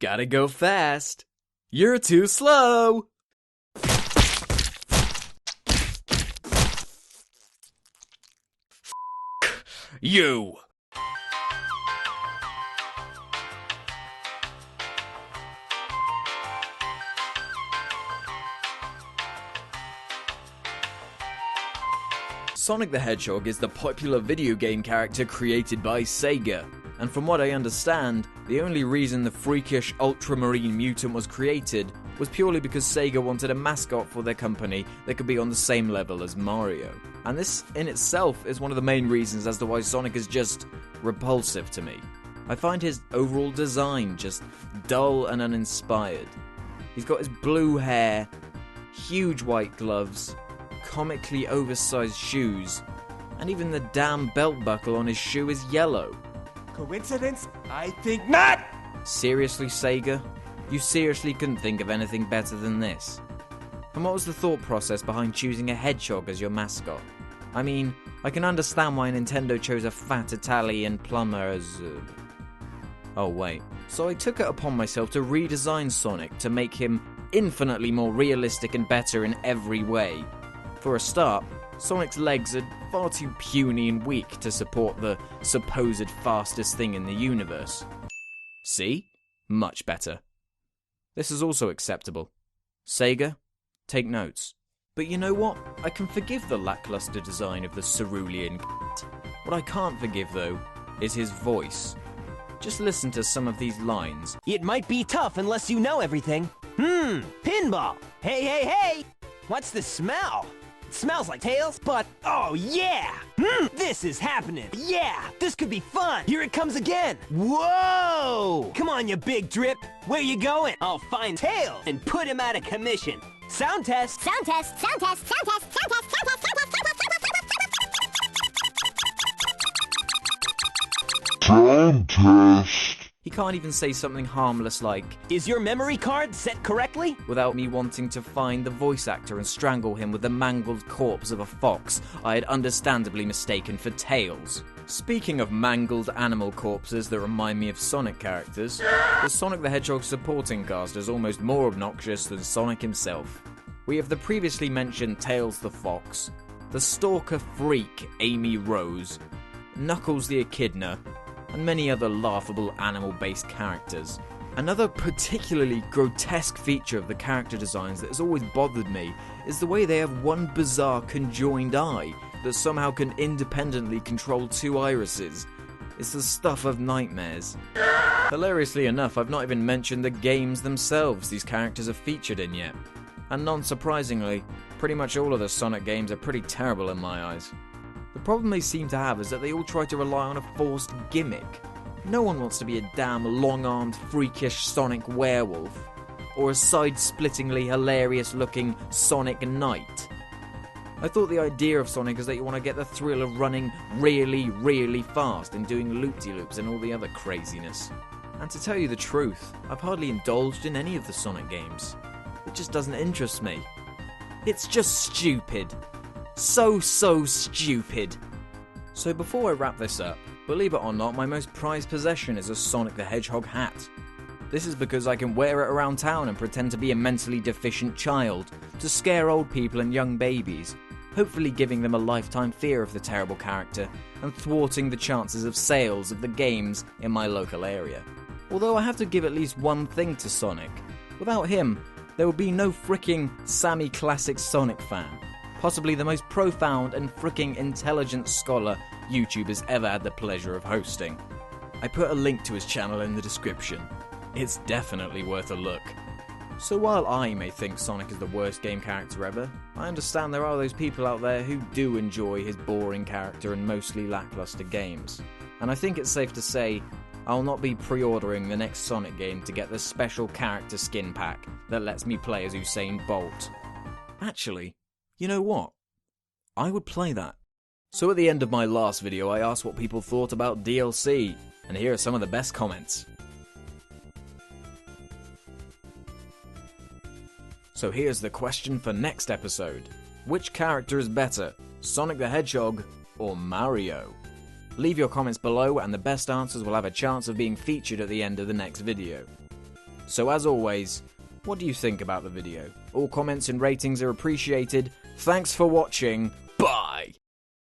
Gotta go fast. You're too slow. You. Sonic the Hedgehog is the popular video game character created by Sega, and from what I understand, the only reason the freakish ultramarine mutant was created was purely because Sega wanted a mascot for their company that could be on the same level as Mario. And this in itself is one of the main reasons as to why Sonic is just repulsive to me. I find his overall design just dull and uninspired. He's got his blue hair, huge white gloves, comically oversized shoes, and even the damn belt buckle on his shoe is yellow. Coincidence? I think not! Seriously, Sega? You seriously couldn't think of anything better than this? And what was the thought process behind choosing a hedgehog as your mascot? I mean, I can understand why Nintendo chose a fat Italian plumber as... Oh wait. So I took it upon myself to redesign Sonic to make him infinitely more realistic and better in every way. For a start, Sonic's legs are far too puny and weak to support the supposed fastest thing in the universe. See? Much better. This is also acceptable. Sega, take notes. But you know what? I can forgive the lackluster design of the cerulean cat. What I can't forgive, though, is his voice. Just listen to some of these lines. It might be tough unless you know everything. Pinball. Hey, hey, hey! What's the smell? It smells like Tails, but oh yeah! This is happening. Yeah, this could be fun. Here it comes again. Whoa! Come on, you big drip. Where you going? I'll find Tails and put him out of commission. Sound test. Sound test. Sound test. Sound test. Sound test. Sound test. Sound test. He can't even say something harmless like, Is your memory card set correctly? without me wanting to find the voice actor and strangle him with the mangled corpse of a fox I had understandably mistaken for Tails. Speaking of mangled animal corpses that remind me of Sonic characters, the Sonic the Hedgehog supporting cast is almost more obnoxious than Sonic himself. We have the previously mentioned Tails the Fox, the stalker freak Amy Rose, Knuckles the Echidna, and many other laughable animal-based characters. Another particularly grotesque feature of the character designs that has always bothered me is the way they have one bizarre conjoined eye that somehow can independently control two irises. It's the stuff of nightmares. Hilariously enough, I've not even mentioned the games themselves these characters are featured in yet. And non-surprisingly, pretty much all of the Sonic games are pretty terrible in my eyes. The problem they seem to have is that they all try to rely on a forced gimmick. No one wants to be a damn long-armed, freakish Sonic werewolf, or a side-splittingly hilarious-looking Sonic Knight. I thought the idea of Sonic is that you want to get the thrill of running really, really fast and doing loop-de-loops and all the other craziness. And to tell you the truth, I've hardly indulged in any of the Sonic games. It just doesn't interest me. It's just stupid. So stupid. So before I wrap this up, believe it or not, my most prized possession is a Sonic the Hedgehog hat. This is because I can wear it around town and pretend to be a mentally deficient child, to scare old people and young babies, hopefully giving them a lifetime fear of the terrible character and thwarting the chances of sales of the games in my local area. Although I have to give at least one thing to Sonic. Without him, there would be no fricking Sammy Classic Sonic fan. Possibly the most profound and fricking intelligent scholar YouTube has ever had the pleasure of hosting. I put a link to his channel in the description. It's definitely worth a look. So while I may think Sonic is the worst game character ever, I understand there are those people out there who do enjoy his boring character and mostly lackluster games. And I think it's safe to say, I'll not be pre-ordering the next Sonic game to get the special character skin pack that lets me play as Usain Bolt. Actually, you know what? I would play that. So at the end of my last video, I asked what people thought about DLC, and here are some of the best comments. So here's the question for next episode. Which character is better, Sonic the Hedgehog or Mario? Leave your comments below and the best answers will have a chance of being featured at the end of the next video. So as always, what do you think about the video? All comments and ratings are appreciated. Thanks for watching.